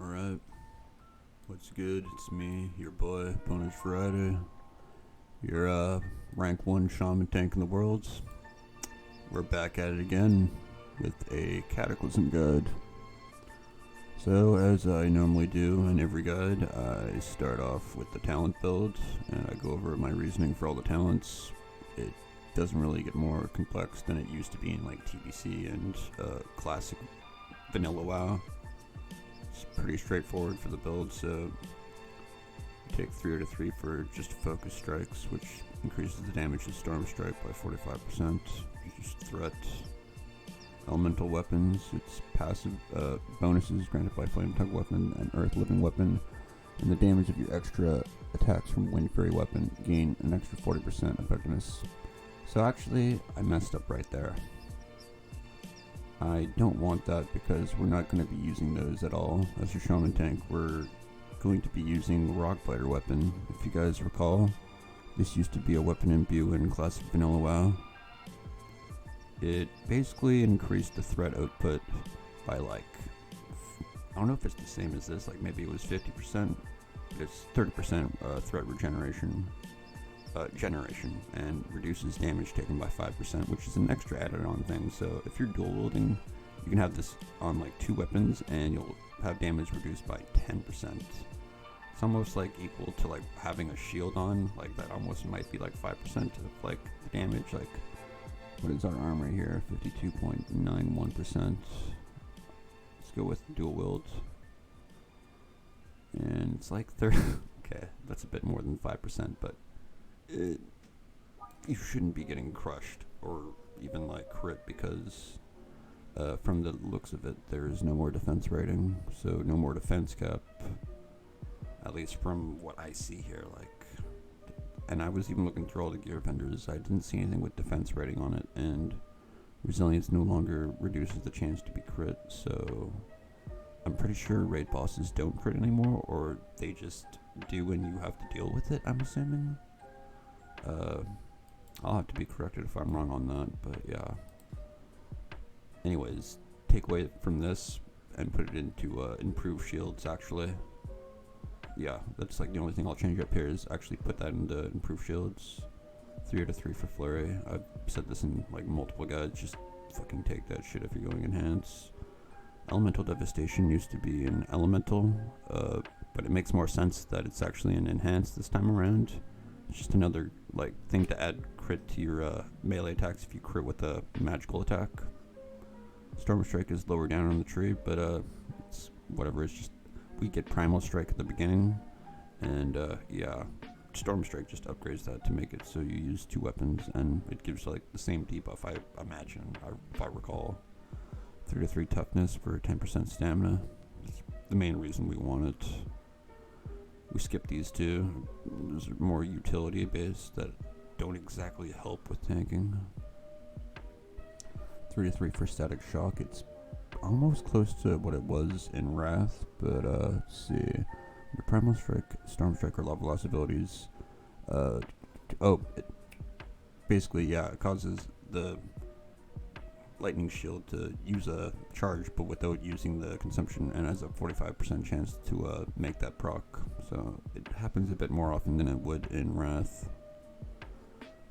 Alright, what's good? It's me, your boy, Bonus Friday. Your rank 1 Shaman tank in the world. We're back at it again with a Cataclysm guide. So, as I normally do in every guide, I start off with the talent build, and I go over my reasoning for all the talents. It doesn't really get more complex than it used to be in like TBC and classic vanilla WoW. It's pretty straightforward for the build, so take 3 out of 3 for just focus strikes, which increases the damage of Storm Strike by 45%. Just threat. Elemental weapons, it's passive bonuses granted by Flame Tongue weapon and Earth Living weapon, and the damage of your extra attacks from Wind Fairy weapon gain an extra 40% effectiveness. So actually, I messed up right there. I don't want that because we're not going to be using those at all. As your Shaman tank, we're going to be using Rockbiter weapon. If you guys recall, this used to be a weapon imbue in classic vanilla WoW. It basically increased the threat output by like, I don't know if it's the same as this, like maybe it was 50%, but it's 30% threat regeneration. Generation, and reduces damage taken by 5%, which is an extra added on thing. So if you're dual wielding, you can have this on like 2 weapons and you'll have damage reduced by 10%. It's almost like equal to like having a shield on, like that almost might be like 5% of like the damage. Like, what is our armor here? 52.91%. Let's go with dual wield. And it's like 30. Okay, that's a bit more than 5%, but you shouldn't be getting crushed or even like crit because from the looks of it, there is no more defense rating, so no more defense cap, at least from what I see here. Like, and I was even looking through all the gear vendors, I didn't see anything with defense rating on it, and resilience no longer reduces the chance to be crit, so I'm pretty sure raid bosses don't crit anymore, or they just do and you have to deal with it, I'm assuming. I'll have to be corrected if I'm wrong on that, but yeah. Anyways, take away from this and put it into improved shields, actually. Yeah, that's like the only thing I'll change up here is actually put that into improved shields. 3 out of 3 for flurry. I've said this in like multiple guides, just fucking take that shit if you're going enhance. Elemental devastation used to be an elemental, but it makes more sense that it's actually an enhance this time around. It's just another like thing to add crit to your melee attacks if you crit with a magical attack. Storm Strike is lower down on the tree, but it's whatever. It's just we get Primal Strike at the beginning, and yeah, Storm Strike just upgrades that to make it so you use 2 weapons, and it gives like the same debuff, I imagine, if I recall. 3 to 3 toughness for 10% stamina. It's the main reason we want it. We skip these two. Those are more utility based that don't exactly help with tanking. 3 to 3 for static shock. It's almost close to what it was in Wrath, but let's see. The Primal Strike, Storm Strike, or Lava Loss abilities. Basically, yeah, it causes the lightning shield to use a charge but without using the consumption, and has a 45% chance to make that proc, so it happens a bit more often than it would in Wrath.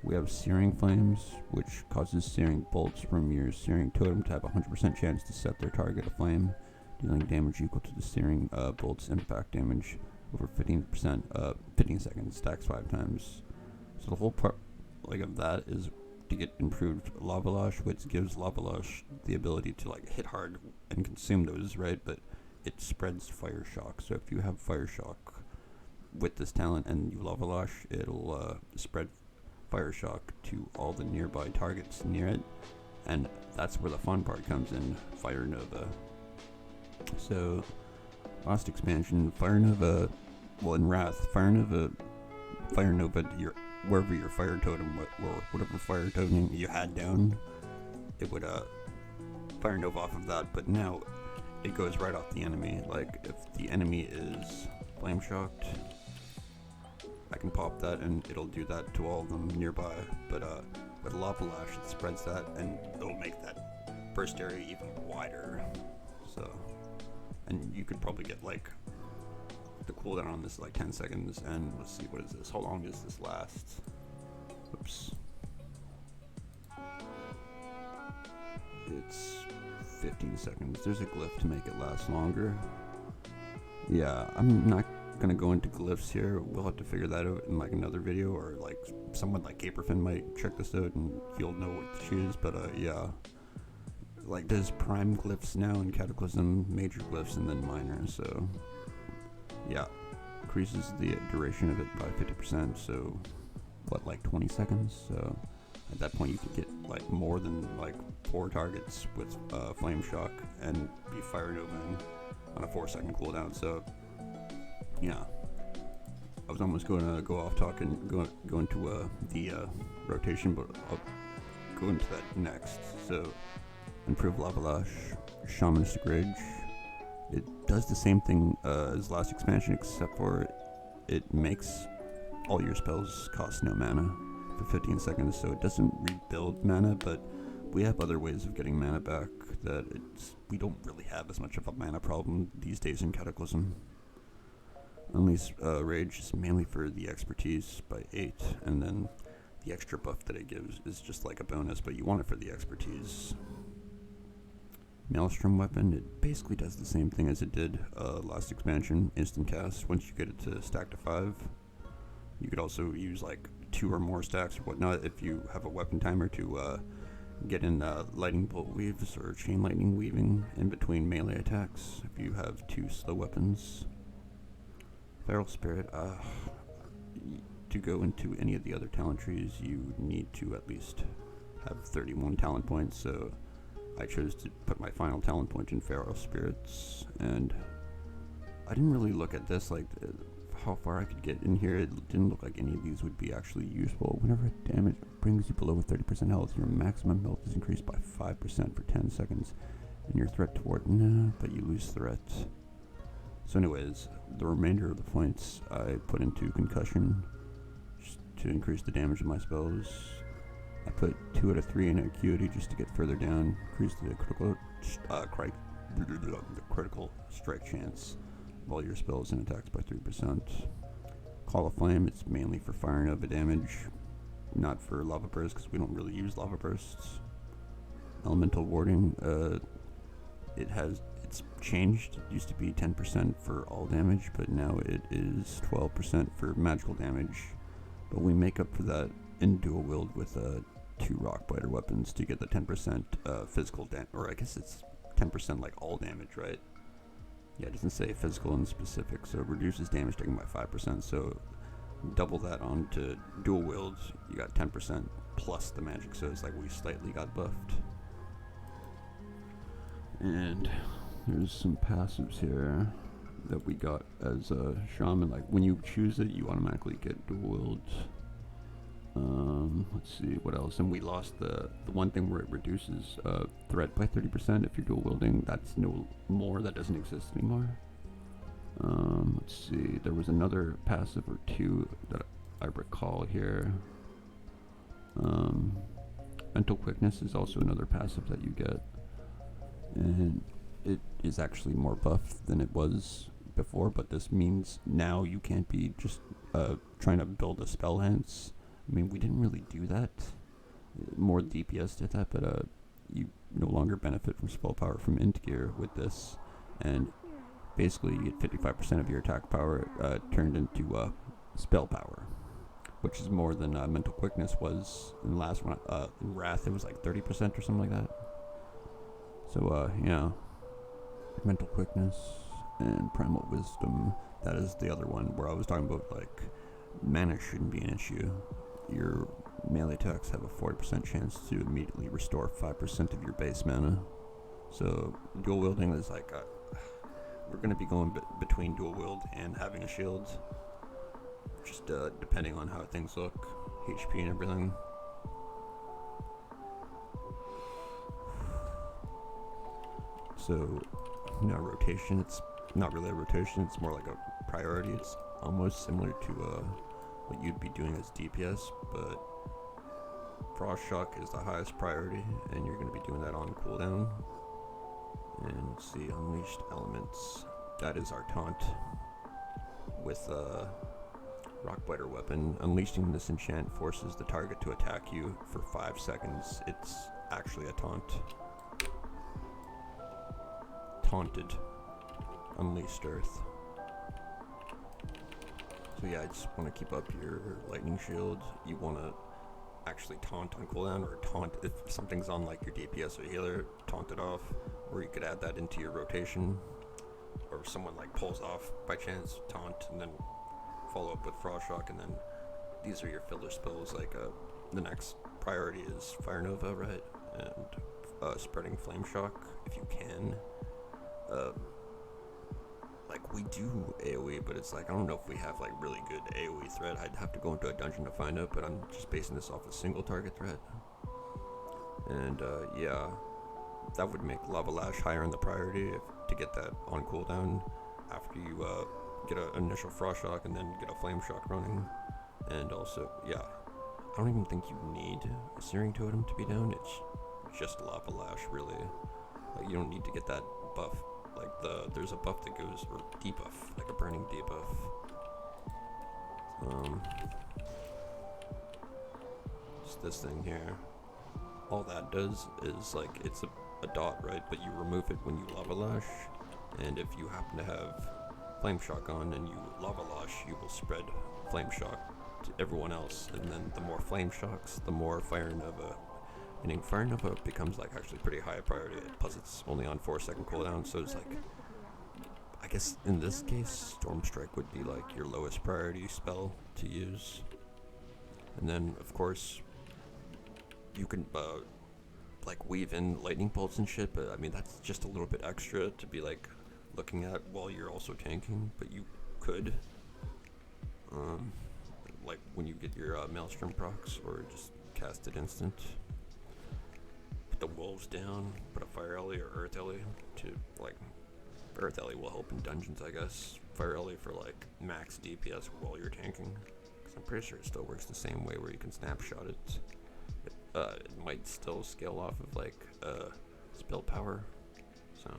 We have Searing Flames, which causes searing bolts from your searing totem to have a 100% chance to set their target aflame, dealing damage equal to the searing bolt's impact damage over 15 seconds, stacks 5 times. So the whole part like of that is to get improved Lava Lash, which gives Lava Lash the ability to like hit hard and consume those, right? But it spreads Fire Shock. So if you have Fire Shock with this talent and you Lava Lash, it'll spread Fire Shock to all the nearby targets near it, and that's where the fun part comes in, Fire Nova. So last expansion, Fire Nova, well in Wrath, Fire Nova your wherever your fire totem or whatever fire totem you had down, it would fire nova off of that, but now it goes right off the enemy. Like if the enemy is flame shocked, I can pop that and it'll do that to all of them nearby, but with Lava Lash it spreads that and it'll make that burst area even wider. So and you could probably get like the cooldown on this like 10 seconds. And let's see, what is this? How long does this last? Oops. It's 15 seconds. There's a glyph to make it last longer. Yeah, I'm not gonna go into glyphs here. We'll have to figure that out in like another video, or like someone like Caperfin might check this out and he'll know what to choose. But yeah, like there's prime glyphs now in Cataclysm, major glyphs, and then minor. So yeah, increases the duration of it by 50%. So what, like 20 seconds? So at that point you could get like more than like 4 targets with flame shock and be fire novaing on a 4-second cooldown. So yeah, I was almost going to go off talking, go into the rotation, but I'll go into that next. So improve lava lash, shamanistic rage. It does the same thing as last expansion, except for it makes all your spells cost no mana for 15 seconds. So it doesn't rebuild mana, but we have other ways of getting mana back that we don't really have as much of a mana problem these days in Cataclysm. Unleash Rage is mainly for the expertise by 8, and then the extra buff that it gives is just like a bonus, but you want it for the expertise. Maelstrom Weapon, it basically does the same thing as it did last expansion, instant cast. Once you get it to stack to 5, you could also use like 2 or more stacks or whatnot if you have a weapon timer to get in lightning bolt weaves or chain lightning weaving in between melee attacks if you have 2 slow weapons. Feral Spirit, to go into any of the other talent trees, you need to at least have 31 talent points, so I chose to put my final talent point in Feral Spirits, and I didn't really look at this, like how far I could get in here. It didn't look like any of these would be actually useful. Whenever damage brings you below 30% health, your maximum health is increased by 5% for 10 seconds, and your threat toward, but you lose threat. So anyways, the remainder of the points I put into Concussion just to increase the damage of my spells. I put 2 out of 3 in Acuity just to get further down, increase the critical strike chance of all your spells and attacks by 3%. Call of Flame, it's mainly for fire nova damage, not for lava bursts because we don't really use lava bursts. Elemental Warding, it's changed. It used to be 10% for all damage, but now it is 12% for magical damage. But we make up for that in dual wield with 2 rockbiter weapons to get the 10% physical damage, or I guess it's 10% like all damage, right? Yeah, it doesn't say physical in specific, so it reduces damage taken by 5%. So double that on to dual wields, you got 10% plus the magic. So it's like we slightly got buffed. And there's some passives here that we got as a shaman. Like when you choose it, you automatically get dual wields. Let's see what else. And we lost the one thing where it reduces threat by 30% if you're dual wielding. That's no more. That doesn't exist anymore. Let's see. There was another passive or 2 that I recall here. Mental quickness is also another passive that you get, and it is actually more buffed than it was before. But this means now you can't be just trying to build a spell lance. I mean, we didn't really do that. More DPS did that, but you no longer benefit from spell power from int gear with this, and basically you get 55% of your attack power turned into spell power, which is more than mental quickness was in the last one. In Wrath, it was like 30% or something like that. So yeah, mental quickness and primal wisdom. That is the other one where I was talking about like mana shouldn't be an issue. Your melee attacks have a 40% chance to immediately restore 5% of your base mana. So dual wielding is like we're going to be going between dual wield and having a shield, just depending on how things look, HP and everything. So now rotation, it's not really a rotation, it's more like a priority. It's almost similar to what you'd be doing as DPS, but Frost Shock is the highest priority, and you're going to be doing that on cooldown. And let's see, Unleashed Elements. That is our taunt. With Rockbiter weapon, unleashing this enchant forces the target to attack you for 5 seconds. It's actually a taunt. Taunted. Unleashed Earth. So yeah, I just want to keep up your lightning shield. You want to actually taunt on cooldown, or taunt if something's on like your DPS or healer, taunt it off, or you could add that into your rotation. Or if someone like pulls off by chance, taunt, and then follow up with Frost Shock, and then these are your filler spells. Like the next priority is Fire Nova, right? And spreading Flame Shock if you can. Like we do AoE, but it's like I don't know if we have like really good AoE threat. I'd have to go into a dungeon to find out, but I'm just basing this off a single target threat. And yeah, that would make Lava Lash higher in the priority to get that on cooldown after you get an initial Frost Shock and then get a Flame Shock running. And also, yeah, I don't even think you need a Searing Totem to be down. It's just Lava Lash, really. Like, you don't need to get that buff. Like there's a buff that goes, or debuff, like a burning debuff. Just this thing here. All that does is like it's a dot, right? But you remove it when you Lava Lash, and if you happen to have Flame Shock on and you Lava Lash, you will spread Flame Shock to everyone else, and then the more Flame Shocks, the more Fire Nova. Meaning Fire Nova becomes like actually pretty high priority, plus it's only on 4-second cooldown, so it's like, I guess in this case, Storm Strike would be like your lowest priority spell to use. And then of course, you can like weave in lightning bolts and shit, but I mean that's just a little bit extra to be like looking at while you're also tanking, but you could. Like when you get your Maelstrom procs, or just cast it instant. The wolves down, put a Fire Ellie or Earth Ellie to like, Earth Ellie will help in dungeons, I guess. Fire Ellie for like max DPS while you're tanking, because I'm pretty sure it still works the same way where you can snapshot it. It might still scale off of like spell power, so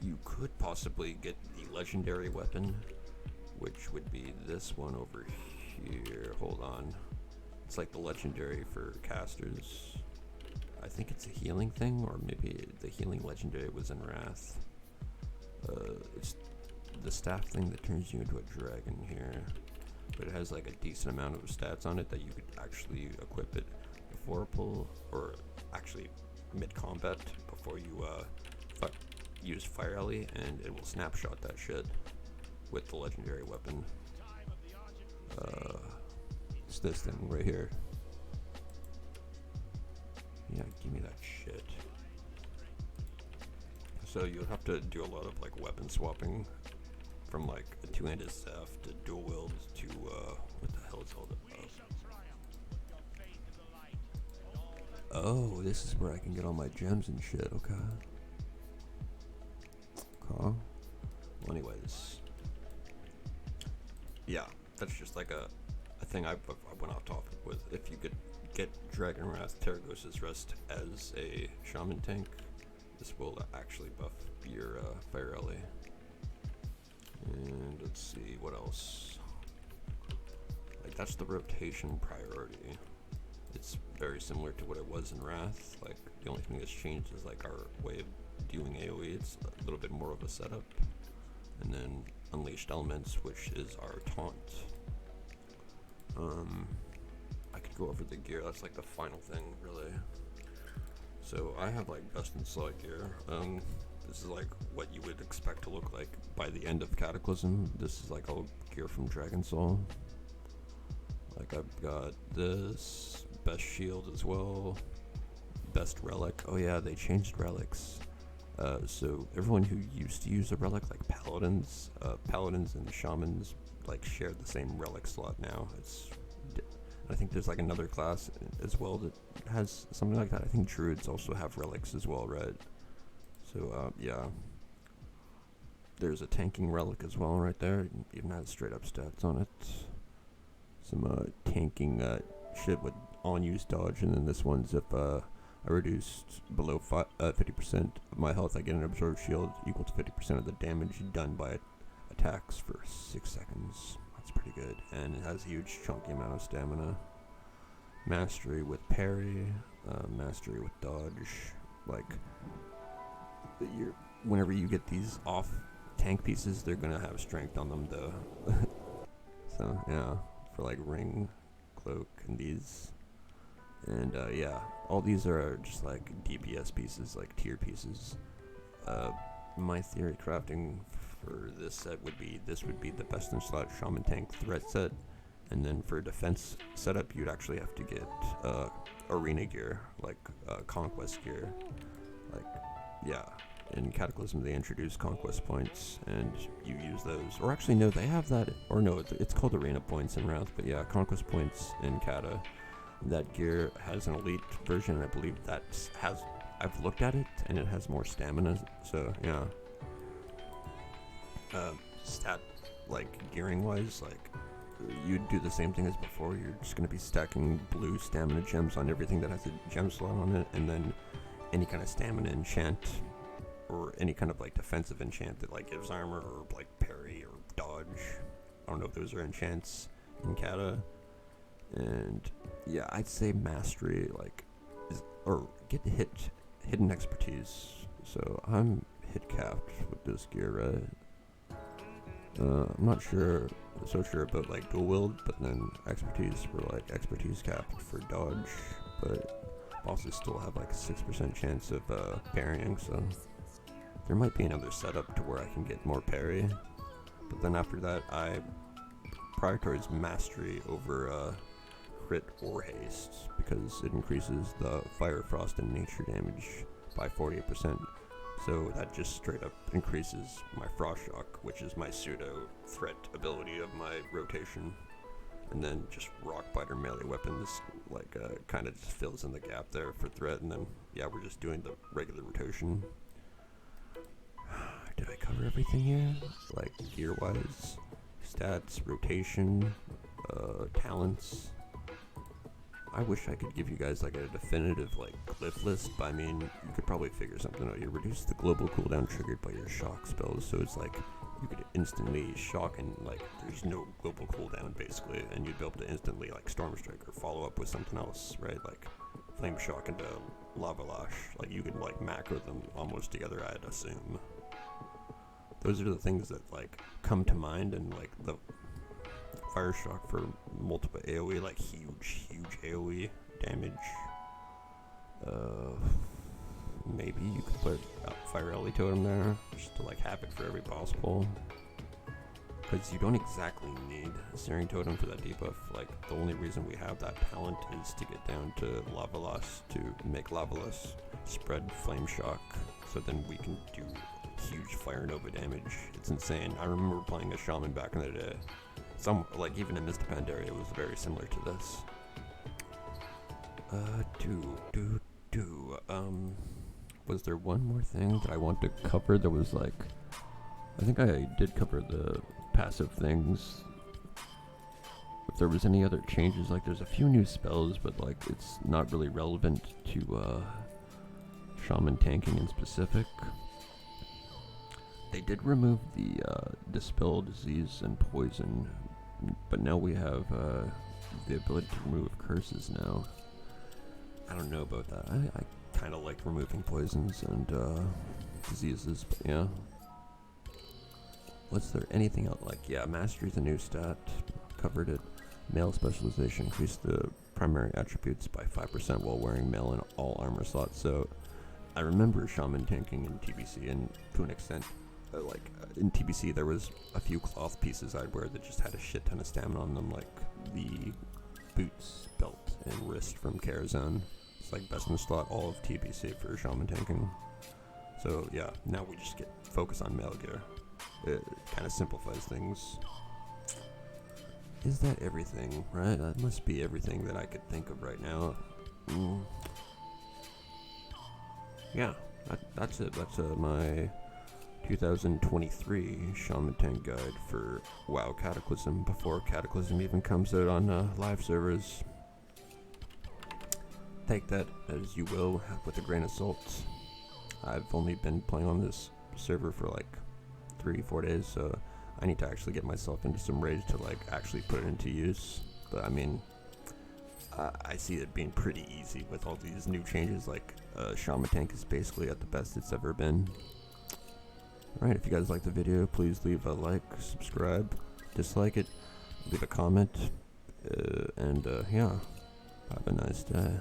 you could possibly get the legendary weapon, which would be this one over here. Hold on, it's like the legendary for casters. I think it's a healing thing, or maybe the healing legendary was in Wrath. It's the staff thing that turns you into a dragon here, but it has like a decent amount of stats on it that you could actually equip it before pull, or actually mid-combat before you use Fire Ellie, and it will snapshot that shit with the legendary weapon. It's this thing right here. Yeah, give me that shit. So you'll have to do a lot of like weapon swapping from like a two-handed staff to dual wield to what the hell is all that? Oh, this is where I can get all my gems and shit. Okay. Well, anyways, yeah, that's just like a thing I went off topic with. If you could get Dragon Wrath Terragos's Rest as a Shaman tank, this will actually buff your Fire Ellie. And let's see what else. Like, that's the rotation priority. It's very similar to what it was in Wrath. Like, the only thing that's changed is like our way of doing AoE. It's a little bit more of a setup. And then Unleashed Elements, which is our taunt. I could go over the gear. That's like the final thing, really. So I have like Best in Slot gear. This is like what you would expect to look like by the end of Cataclysm. This is like all gear from Dragon Soul. Like, I've got this best shield as well, best relic. Oh yeah, they changed relics. So everyone who used to use a relic, like paladins and shamans, like share the same relic slot now. I think there's like another class as well that has something like that. I think druids also have relics as well, right? So yeah, there's a tanking relic as well right there. It even has straight up stats on it. Some tanking shit with on-use dodge, and then this one's if I reduced below 50% of my health. I get an absorbed shield equal to 50% of the damage done by attacks for 6 seconds. That's pretty good. And it has a huge chunky amount of stamina. Mastery with parry, mastery with dodge. Like, whenever you get these off tank pieces, they're gonna have strength on them though. So yeah, for like ring, cloak, and these. And yeah, all these are just like DPS pieces, like tier pieces. My theory crafting for this set would be, this would be the best in slot Shaman tank threat set. And then for defense setup, you'd actually have to get arena gear, like conquest gear. Like, yeah, in Cataclysm they introduced conquest points, and you use those. Or actually, no, they have that, or no, it's called arena points in Wrath, but yeah, conquest points in Cata. That gear has an elite version, and I believe I've looked at it, and it has more stamina, so yeah. Stat, like, gearing-wise, like, you'd do the same thing as before. You're just going to be stacking blue stamina gems on everything that has a gem slot on it, and then any kind of stamina enchant, or any kind of, like, defensive enchant that, like, gives armor, or, like, parry, or dodge. I don't know if those are enchants in Cata. And yeah, I'd say mastery, like, or get hidden expertise. So I'm hit capped with this gear, right? I'm not so sure about like dual wield, but then expertise for like expertise capped for dodge. But bosses still have like a 6% chance of parrying, so there might be another setup to where I can get more parry. But then after that, I prioritize mastery over crit or haste, because it increases the fire, frost, and nature damage by 48%. So that just straight up increases my frost shock, which is my pseudo threat ability of my rotation. And then just rock biter melee weapons, like kind of just fills in the gap there for threat. And then yeah, we're just doing the regular rotation. Did I cover everything here? Like gear wise, stats, rotation, talents. I wish I could give you guys like a definitive like cliff list, but I mean, you could probably figure something out. You reduce the global cooldown triggered by your shock spells, so it's like you could instantly shock, and like there's no global cooldown basically, and you'd be able to instantly like storm strike or follow up with something else, right? Like flame shock into lava lash. Like you could like macro them almost together, I'd assume. Those are the things that like come to mind, and like the fire shock for multiple AoE, like huge AoE damage. Maybe you could put Fire Ellie Totem there, just to like have it for every possible. Because you don't exactly need a Searing Totem for that debuff. Like, the only reason we have that talent is to get down to Lavalas, to make Lavalas spread Flame Shock, so then we can do huge Fire Nova damage. It's insane. I remember playing a Shaman back in the day. Like, even in Mr. Pandaria, it was very similar to this. Was there one more thing that I want to cover? There was like, I think I did cover the passive things. If there was any other changes, like there's a few new spells, but like it's not really relevant to Shaman tanking in specific. They did remove the Dispel Disease and Poison, but now we have the ability to remove curses now. I don't know about that. I kind of like removing poisons and diseases, but yeah. Was there anything else? Like, yeah, Mastery's a new stat. Covered it. Mail Specialization increased the primary attributes by 5% while wearing mail in all armor slots. So I remember Shaman tanking in TBC, and to an extent, in TBC there was a few cloth pieces I'd wear that just had a shit ton of stamina on them, like the boots, belt, and wrist from Carazon. It's like best in slot all of TBC for Shaman tanking. So yeah, now we just get focus on mail gear. It kind of simplifies things. Is that everything, right? That must be everything that I could think of right now. Yeah, that's it. That's my 2023 Shaman tank guide for WoW Cataclysm, before Cataclysm even comes out on live servers. take that as you will with a grain of salt. I've only been playing on this server for like 3-4 days, so I need to actually get myself into some raids to like actually put it into use. But I mean, I see it being pretty easy with all these new changes. Like Shaman tank is basically at the best it's ever been. Alright, if you guys like the video, please leave a like, subscribe, dislike it, leave a comment, and yeah, have a nice day.